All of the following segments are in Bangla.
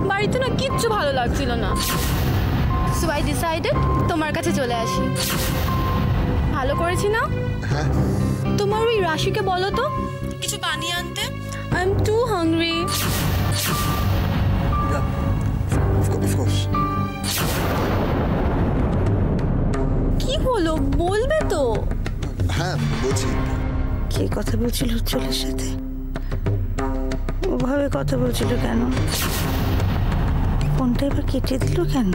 বাড়িতে না কিচ্ছু ভালো লাগছিল না, সো আই ডিসাইডেড তোমার কাছে চলে আসি। ভালো করেছি না? হ্যাঁ। তোমার ওই রাশিকে বলো তো কিছু বানিয়ে আনতে। I am too hungry. কি হলো, বলবে তো? হ্যাঁ বলছি। কে কথা বলছিল উজ্জ্বলের সাথে? ওভাবে কথা বলছিল কেন? ফোনটা এবার কেটে দিল কেন?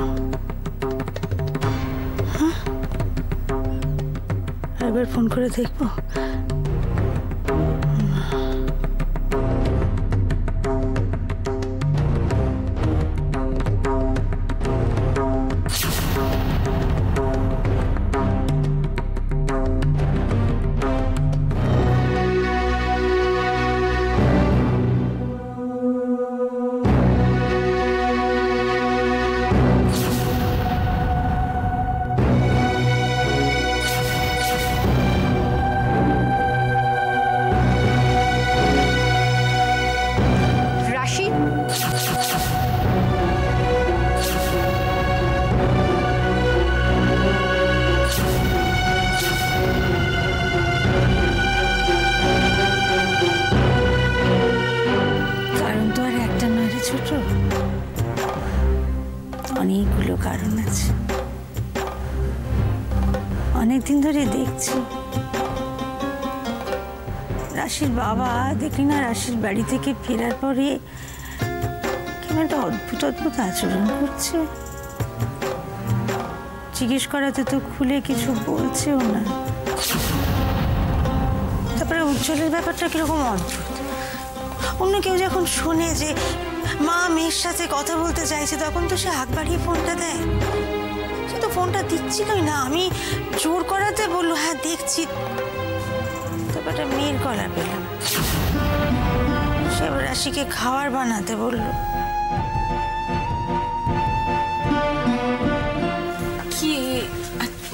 হ্যাঁ, একবার ফোন করে দেখবো। অনেকগুলো কারণ আছে। অনেকদিন ধরে দেখছি রাশির বাবা দেখলি না, রাশির বাড়ি থেকে ফেরার পরে কেমন একটা অদ্ভুত অদ্ভুত আচরণ করছে। জিজ্ঞেস করাতে তো খুলে কিছু বলছেও না। তারপরে উজ্জ্বলের ব্যাপারটা কিরকম অদ্ভুত। অন্য কেউ যখন শোনে যে মা মেয়ের সাথে কথা বলতে চাইছে, তখন তো সে হাত বাড়িয়ে ফোনটা দেয়। সে তো ফোনটা দিচ্ছিলই না, আমি জোর করাতে বললো হ্যাঁ দেখছি। তারপর একটা মেয়ের গলা পেলাম, সে রাশিকে খাবার বানাতে বললো। কি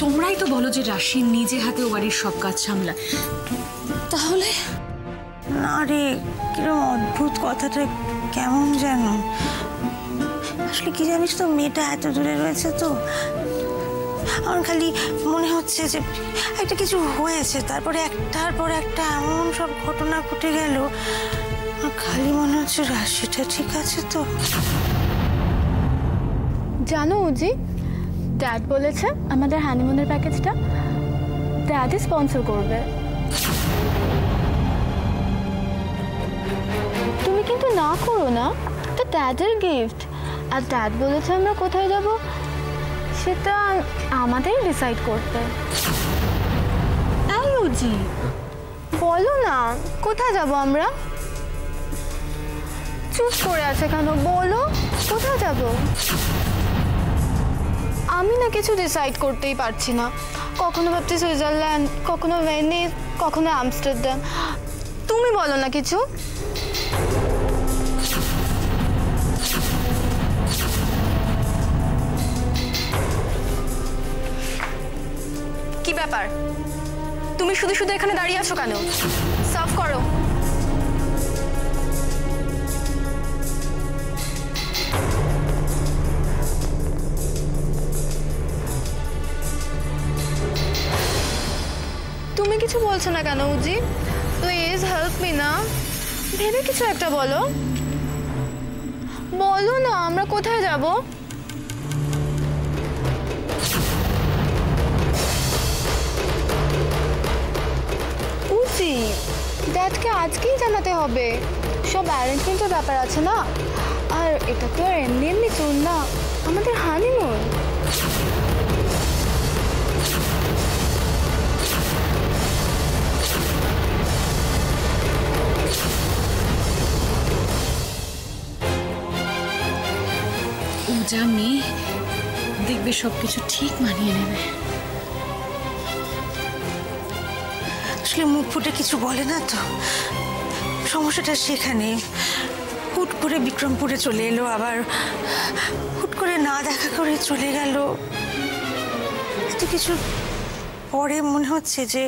তোমরাই তো বলো যে রাশি নিজে হাতে ও বাড়ির সব কাজ সামলায়, তাহলে? না রে, কিরকম অদ্ভুত কথাটা কেমন যেন। আসলে কি জানিস তো, মেয়েটা এত দূরে রয়েছে তো, আমার খালি মনে হচ্ছে যে একটা কিছু হয়েছে, তারপরে একটার পর একটা এমন সব ঘটনা ঘটে গেল, খালি মনে হচ্ছে রাশিটা ঠিক আছে তো। জানো উজি, ড্যাড বলেছে আমাদের হানিমুনের প্যাকেজটা ড্যাডই স্পন্সর করবে। তুমি কিন্তু না করো না, এটা ড্যাডের গিফট। আর ড্যাড বলেছে আমরা কোথায় যাব সেটা আমাদেরই ডিসাইড করতে। এই উজি, বলো না কোথায় যাব আমরা? চুপ করে আছে কেন, বলো কোথায় যাব? আমি না কিছু ডিসাইড করতেই পারছি না। কখনো ভাবছি সুইজারল্যান্ড, কখনো ভেনিস, কখনো আমস্টারডাম। তুমি বলো না কিছু। কি ব্যাপার, তুমি শুধু শুধু এখানে দাঁড়িয়ে আছো কেন? সার্ভ করো। তুমি কিছু বলছো না কেন উজি? প্লিজ হেল্প মি না, ভেবে কিছু একটা বলো। বলো না আমরা কোথায় যাব? উজি, ড্যাডকে আজকেই জানাতে হবে, সব অ্যারেঞ্জমেন্টের ব্যাপার আছে না। আর এটা তো আর এমনি এমনি চল না, আমাদের হানিমুন। যা মেয়ে দেখবে সবকিছু ঠিক মানিয়ে নেবে। আসলে মুখ ফুটে কিছু বলে না তো, সমস্যাটা সেখানে। হুট করে বিক্রমপুরে চলে এলো, আবার হুট করে না দেখা করে চলে গেল। এত কিছু পরে মনে হচ্ছে যে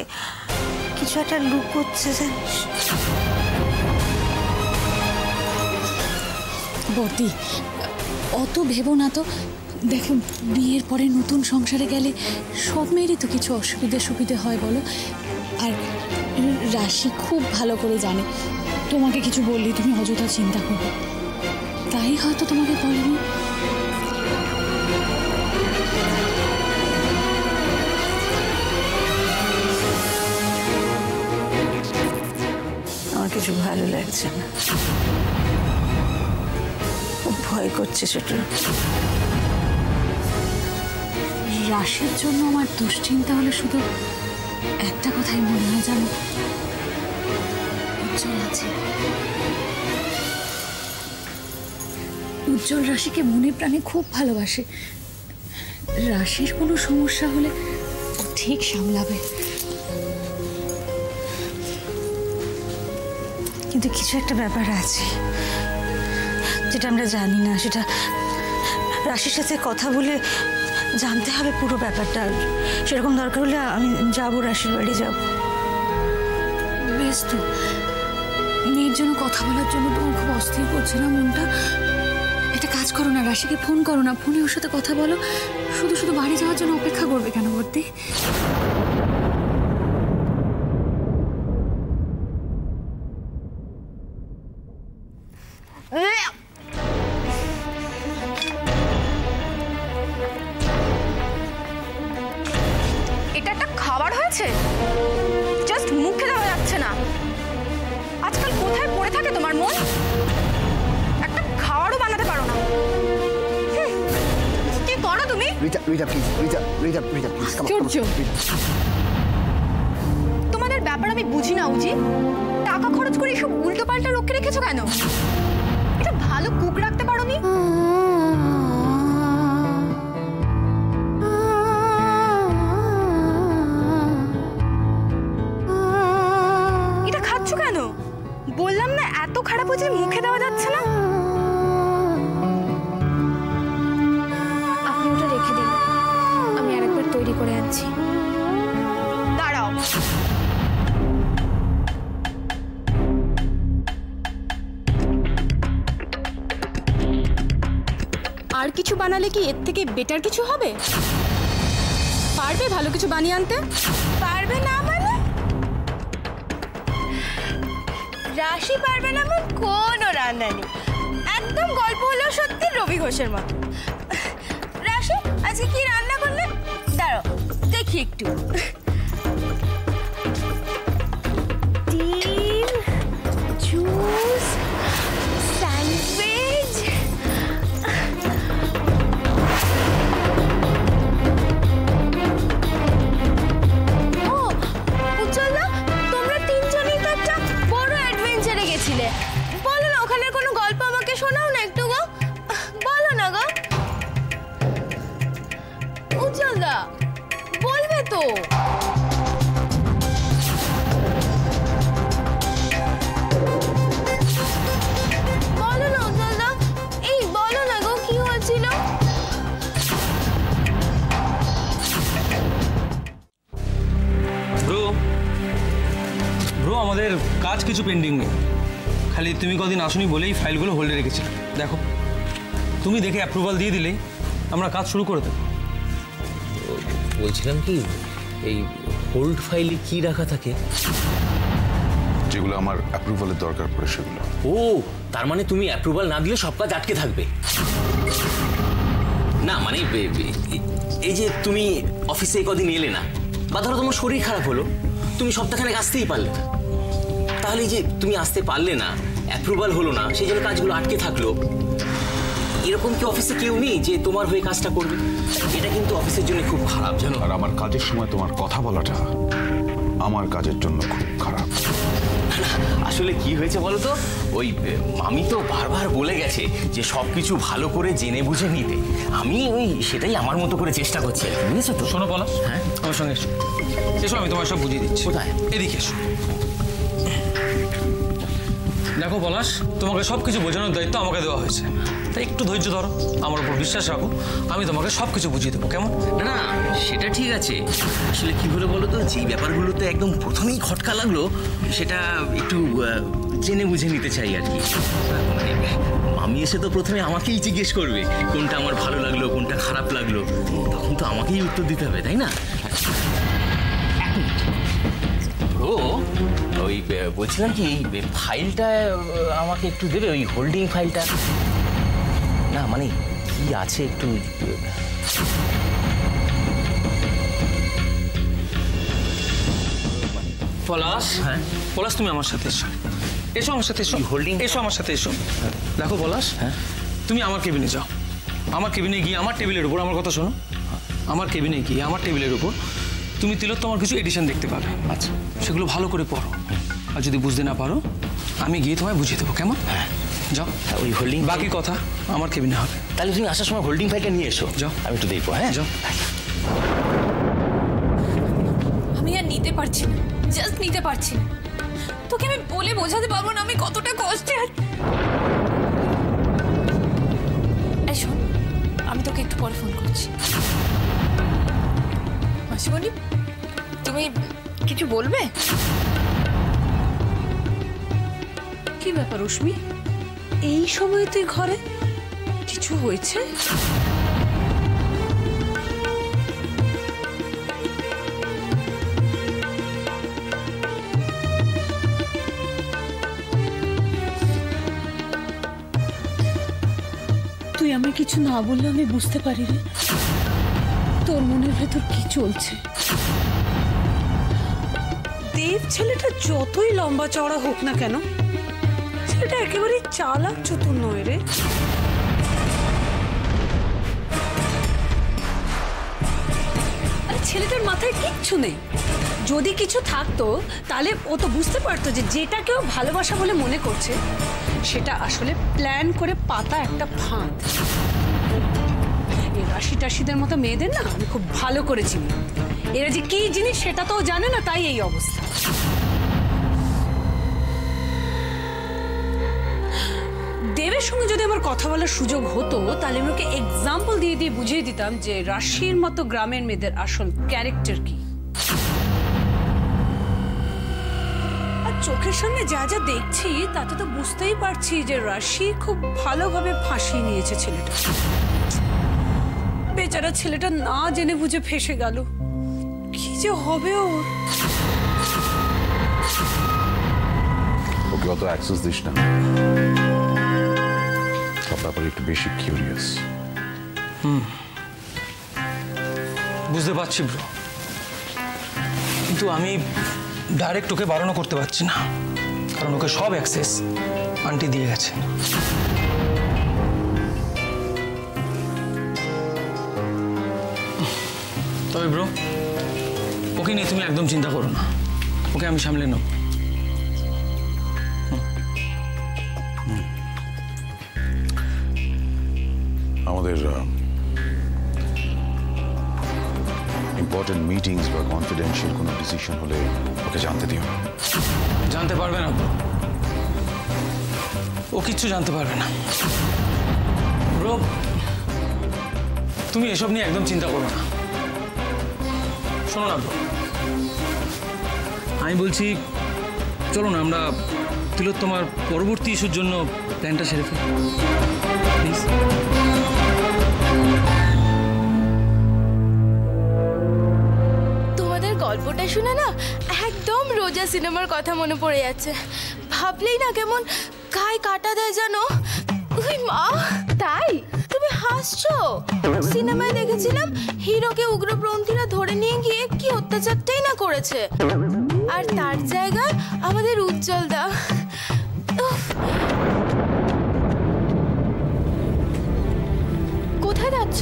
কিছু একটা লুকোচ্ছে, জানিস। বৌদি অত ভেবো না তো। দেখো, বিয়ের পরে নতুন সংসারে গেলে সব মেয়েরই তো কিছু অসুবিধে হয় বলো। আর রাশি খুব ভালো করে জানে তোমাকে কিছু বললি তুমি অযথা চিন্তা করবে, তাই হয়তো তোমাকে বলেনি। আমার কিছু ভালো লাগছে না, খুব ভয় করছে ছোট। রাশির জন্য আমার দুশ্চিন্তা হলে শুধু একটা কথাই মনে হয়, জানো, উজ্জ্বল আছে। উজ্জ্বল রাশিকে মনে প্রাণে খুব ভালোবাসে। রাশির কোনো সমস্যা হলে ও ঠিক সামলাবে। কিন্তু কিছু একটা ব্যাপার আছে যেটা আমরা জানি না, সেটা রাশির সাথে কথা বলে জানতে হবে পুরো ব্যাপারটা। সেরকম দরকার হলে আমি যাবো, রাশির বাড়ি যাব। বেশ তো, মেয়ের জন্য কথা বলার জন্য তোমার খুব অস্থির করছে না মনটা? একটা কাজ করো না, রাশিকে ফোন করো না, ফোনে ওর সাথে কথা বলো। শুধু শুধু বাড়ি যাওয়ার জন্য অপেক্ষা করবে কেন বর্দি? এটা একটা খাবার হয়েছে? জাস্ট মুখে দেওয়া যাচ্ছে না। আজকাল কোথায় পড়ে থাকে তোমার মন? একটা খাবারও বানাতে পারো না। কি করো তুমি? রিটা প্লিজ, রিটা প্লিজ, তোমাদের ব্যাপার আমি বুঝি না উজি। টাকা খরচ করে এসব উল্টো পাল্টা রক্ষে রেখেছো কেন? এটা ভালো কুক রাখতে পারোনি? এটা খাচ্ছ কেন? বললাম না এত খারাপ হচ্ছে মুখে দেওয়া যাচ্ছে না। আপনি ওটা রেখে দিন, আমি আরেকবার তৈরি করে আনছি। দাঁড়াও, আর কিছু বানালে কি এর থেকে বেটার কিছু হবে? পারবে ভালো কিছু বানিয়ে আনতে? পারবে না মানে? রাশি পারবে না এমন কোনো রান্না নেই। একদম গল্প হলো সত্যি রবি ঘোষের মতো। রাশি আজকে কি রান্না করলে? দাঁড়াও দেখি একটু। ডিম, জুস, স্যান্ডউইচ। ও উজ্জ্বল, তোমরা তিনজনই তো একটা বড় অ্যাডভেঞ্চারে গেছিলে। বলো না ওখানের কোনো গল্প আমাকে শোনাও না একটু গো। বলো না গো উজ্জ্বল দা, বলবে তো? বলো না উজ্জ্বল দা, এই বলো না গো কি হয়েছিল? ব্রো আমাদের কাজ কিছু পেন্ডিং নেই, খালি তুমি কদিন আসুনি বলেই ফাইলগুলো হোল্ডে রেখেছিল। দেখো তুমি দেখে অ্যাপ্রুভাল দিয়ে দিলেই আমরা কাজ শুরু করে দেবো। বলছিলাম কি, এই হোল্ড ফাইলে কি রাখা থাকে? যেগুলো আমার অ্যাপ্রুভালের দরকার পড়ে সেগুলো। ও, তার মানে তুমি অ্যাপ্রুভাল না দিলে সব কাজ আটকে থাকবে? না মানে এই যে তুমি অফিসে কদিন এলে না, বা ধরো তোমার শরীর খারাপ হলো, তুমি সপ্তাহখানেক আসতেই পারলে না, তাহলে এই যে তুমি আসতে পারলে না, অ্যাপ্রুভাল হলো না, সেই জন্য কাজগুলো আটকে থাকলো। এরকম কি অফিসে কেউ নেই যে তোমার হয়ে কাজটা করবে? এটা কিন্তু অফিসের জন্য খুব খারাপ, জানো। আর আমার কাজের সময় তোমার কথা বলাটা আমার কাজের জন্য খুব খারাপ। আসলে কি হয়েছে বলো তো, ওই মামি তো বারবার বলে গেছে যে সবকিছু ভালো করে জেনে বুঝে নিতে। আমি ওই সেটাই আমার মতো করে চেষ্টা করছি, বুঝেছো তো? শোনো পলাশ, হ্যাঁ আমার সঙ্গে এসো, এসো আমি তোমার সব বুঝিয়ে দিচ্ছি। কোথায়? এদিকে এসো। দেখো পলাশ, তোমাকে সব কিছু বোঝানোর দায়িত্ব আমাকে দেওয়া হয়েছে, তাই একটু ধৈর্য ধরো, আমার উপর বিশ্বাস রাখো, আমি তোমাকে সব কিছু বুঝিয়ে দেবো, কেমন? না না, সেটা ঠিক আছে। আসলে কি হলো বলো তো, যে ব্যাপারগুলোতে একদম প্রথমেই খটকা লাগলো, সেটা একটু জেনে বুঝে নিতে চাই আর কি। মানে আমি এসে তো প্রথমে আমাকেই জিজ্ঞেস করবে কোনটা আমার ভালো লাগলো কোনটা খারাপ লাগলো, তখন তো আমাকেই উত্তর দিতে হবে, তাই না? ও ওই বলছিলাম কি এই ফাইলটা আমাকে একটু দেবে, ওই হোল্ডিং ফাইলটা। না মানে কি আছে একটু। পলাশ, হ্যাঁ পলাশ তুমি আমার সাথে এসো, এসো আমার সাথে এসো, হোল্ডিং এসো আমার সাথে এসো। দেখো পলাশ, হ্যাঁ তুমি আমার কেবিনে যাও, আমার কেবিনে গিয়ে আমার টেবিলের উপর, আমার কথা শোনো, আমার কেবিনে গিয়ে আমার টেবিলের উপর তুমি তিলোত্তমার কিছু এডিশন দেখতে পাবে। আচ্ছা সেগুলো ভালো করে পড়ো, আর যদি বুঝতে না পারো আমি গিয়ে তোমায় বুঝিয়ে দেবো, কেমন? হ্যাঁ যাও। ওই হোল্ডিং বাকি কথা আমার কেবিনে হবে। তাহলে তুমি আসার সময় হোল্ডিং ফাইলটা নিয়ে এসো, যাও। আমি একটু দেখবো। হ্যাঁ যাও। আমি আর নিতে পারছি না, জাস্ট নিতে পারছি না। তোকে আমি বলে বোঝাতে পারবো না আমি কতটা কষ্টে আছি। এই শোন, আমি তোকে একটু পরে ফোন করছি। মাসিমণি, তুমি কিছু বলবে? কি ব্যাপার রশ্মি, এই সময় তুই ঘরে? কিছু হয়েছে? তুই আমায় কিছু না বললে আমি বুঝতে পারি রে, তোর মনের ভেতর কি চলছে। দেব ছেলেটা যতই লম্বা চওড়া হোক না কেন, ছেলেটা একেবারে চালাক চতুর নয় রে। আরে ছেলেটার মাথায় কিচ্ছু নেই। যদি কিছু থাকতো তাহলে ও তো বুঝতে পারতো যে যেটা কেউ ভালোবাসা বলে মনে করছে সেটা আসলে প্ল্যান করে পাতা একটা ফাঁদ। এই রাশি টাশিদের মতো মেয়েদের না আমি খুব ভালো করে চিনি। এরা যে কি জিনিস সেটা তো জানে না, তাই এই অবস্থা। দেবের সঙ্গে যদি আমার কথা বলার সুযোগ হতো তাহলে আমি ওকে এক্সাম্পল দিয়ে দিয়ে বুঝিয়ে দিতাম যে রাশির মতো গ্রামের মেয়েদের আসল ক্যারেক্টার কি। আর চোখের সামনে যা যা দেখছি তাতে তো বুঝতেই পারছি যে রাশি খুব ভালোভাবে ফাঁসিয়ে নিয়েছে ছেলেটা। বেচারা ছেলেটা না জেনে বুঝে ফেসে গেল। কি যে হবে ওর। ওকে অত অ্যাক্সেস দিস না, সব ব্যাপারে একটু বেশি কিউরিয়াস। বুঝতে পারছি ব্রো, কিন্তু আমি ডাইরেক্ট ওকে বারণও করতে পারছি না, কারণ ওকে সব অ্যাক্সেস আন্টি দিয়ে গেছে। তবে ব্রো, ওকে নিয়ে তুমি একদম চিন্তা করো না, ওকে আমি সামলে নেব। আমাদের ইম্পর্টেন্ট মিটিংস বা কনফিডেন্সিয়াল কোনো ডিসিশন হলে ওকে জানতে দিও না। জানতে পারবে না ব্রো, ও কিচ্ছু জানতে পারবে না ব্রো। তুমি এসব নিয়ে একদম চিন্তা করো না। শোনো না ব্রো, আমি বলছি চলো না আমরা তিলোত্তমার পরবর্তী ইস্যুর জন্য প্ল্যানটা সেরে ফেলি প্লিজ। তোমাদের গল্পটা শুনে না একদম রোজা সিনেমার কথা মনে পড়ে যাচ্ছে। ভাবলেই না কেমন গায়ে কাটা দেয় জানো। ওই মা, তাই তুমি হাসছো? সিনেমায় দেখেছিলাম হিরোকে উগ্রপন্থীরা ধরে নিয়ে গিয়ে কি অত্যাচারটাই না করেছে, আর তার জায়গায় আমাদের উজ্জ্বল দা। কোথায় যাচ্ছ?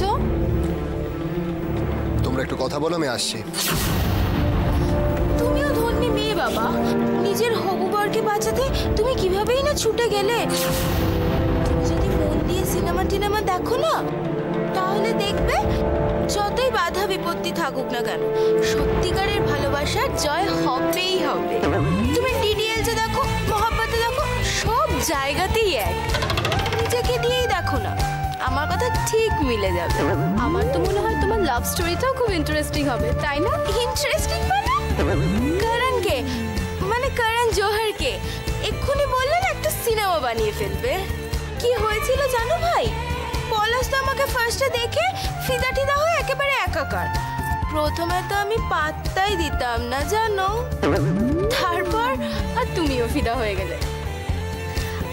তোমরা একটু কথা বলো, আমি আসছি। তুমিও ধন্যী মেয়ে বাবা, নিজের হবু বরকে বাঁচাতে তুমি কিভাবেই না ছুটে গেলে। তুমি যদি মন দিয়ে সিনেমা টিনেমা দেখো না, তাহলে দেখবে যতই বাধা বিপত্তি থাকুক না কেন, সত্যিকারের ভালোবাসার জয় হবেই হবে। তুমি ডিডিএলসে দেখো, মহাব্বতে দেখো, সব জায়গাতেই এক। নিজেকে দিয়েই দেখো না, আমার কথা ঠিক মিলে যাবে। আমার তো মনে হয় তোমার লাভ স্টোরিটাও খুব ইন্টারেস্টিং হবে, তাই না? ইন্টারেস্টিং মানে করণকে, মানে করণ জোহরকে এক্ষুনি বললেন একটা সিনেমা বানিয়ে ফেলবে। কি হয়েছিল জানো ভাই? পলাশ তো আমাকে ফার্স্টে দেখে ফিদা টিদা হয়ে একেবারে একাকার। প্রথমে তো আমি পাত্তাই দিতাম না জানো, তারপর আর তুমিও ফিদা হয়ে গেলে।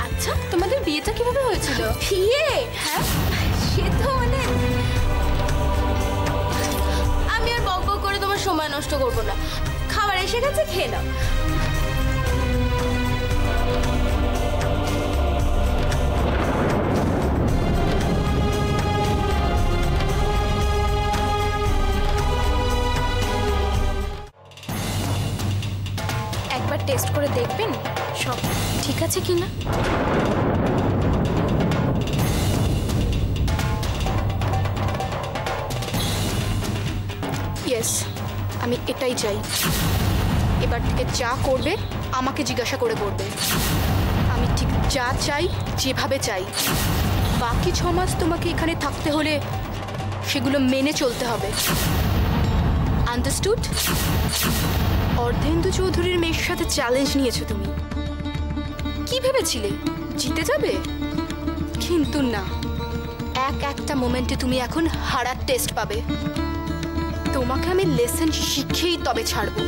আচ্ছা, তোমাদের বিয়েটা কিভাবে হয়েছিল? বিয়ে? হ্যাঁ, সে তো মানে আমি আর বক বক করে তোমার সময় নষ্ট করবো না। খাবার এসে গেছে, খেয়ে নাও। একবার টেস্ট করে দেখবেন সব ঠিক আছে কিনা। ইয়েস, আমি এটাই চাই। এবার থেকে যা করবে আমাকে জিজ্ঞাসা করে করবে। আমি ঠিক যা চাই, যেভাবে চাই। বাকি 6 মাস তোমাকে এখানে থাকতে হলে সেগুলো মেনে চলতে হবে। আন্ডারস্টুড? অর্ধেন্দু চৌধুরীর মেয়ের সাথে চ্যালেঞ্জ নিয়েছো তুমি। কি ভেবেছিলে জিতে যাবে? কিন্তু না, একটা মোমেন্টে তুমি এখন হারার টেস্ট পাবে। তোমাকে আমি লেসন শিখেই তবে ছাড়বো।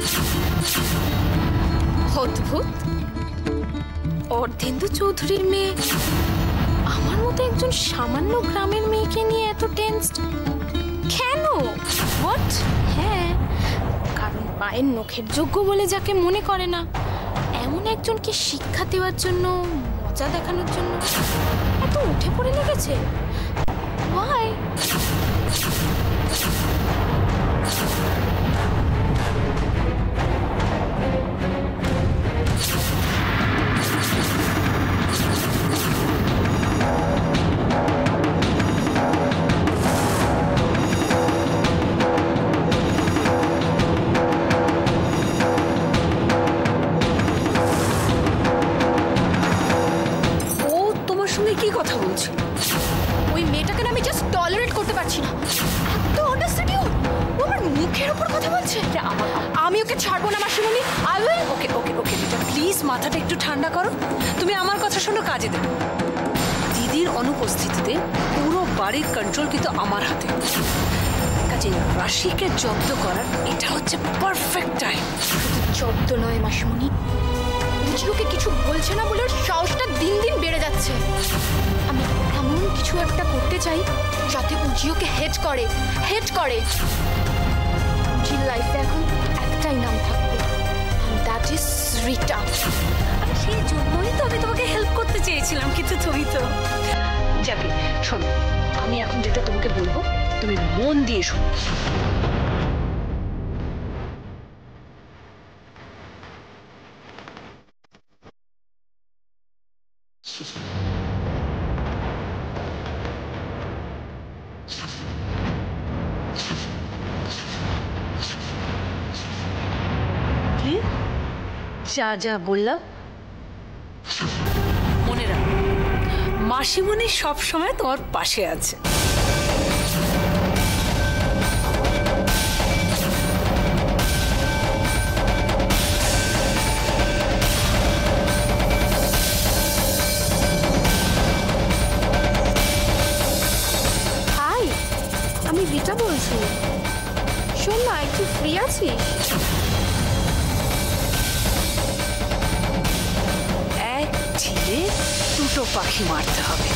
অদ্ভুত, অর্ধেন্দু চৌধুরীর মেয়ে আমার মতো একজন সামান্য গ্রামের মেয়েকে নিয়ে এত টেন্সড কেন? হোয়াট? হ্যাঁ, কারণ পায়ের নখের যোগ্য বলে যাকে মনে করে না, এমন একজনকে শিক্ষা দেওয়ার জন্য, মজা দেখানোর জন্য এত উঠে পড়ে লেগেছে। Why? কি কথা বলছিল? ওই মেয়েটাকে আমি জাস্ট টলারেট করতে পারছি না। এত অনেস্টি, ও আমার মুখের উপর কথা বলছে। আমি ওকে ছাড়বো না মাসিমণি। I will. ওকে ওকে ওকে বেটা, প্লিজ মাথাটা একটু ঠান্ডা করো। তুমি আমার কথা শোনো, কাজে দেবে। দিদির অনুপস্থিতিতে পুরো বাড়ির কন্ট্রোল কিন্তু আমার হাতে। কাজে রাশিকে জব্দ করার এটা হচ্ছে পারফেক্ট টাইম। জব্দ নয় মাসিমণি, উজিওকে কিছু বলছে না বলে ওর সাহসটা দিন দিন বেড়ে যাচ্ছে। আমি এমন কিছু একটা করতে চাই যাতে উজিওকে হেট করে। উজির লাইফে এখন একটাই নাম থাকবে, দ্যাট ইজ রিটা। সেই জন্যই তো আমি তোমাকে হেল্প করতে চেয়েছিলাম, কিন্তু তুমি তো যাবে। শোনো, আমি এখন যেটা তোমাকে বলবো তুমি মন দিয়ে শোনো। যা যা বললাম মনে রাখ, মাসিমণি সবসময় তোমার পাশে আছে। হাই, আমি রিটা বলছি। শোন না, একটু ফ্রি আছিস? এক ঢিলে দুটো পাখি মারতে হবে।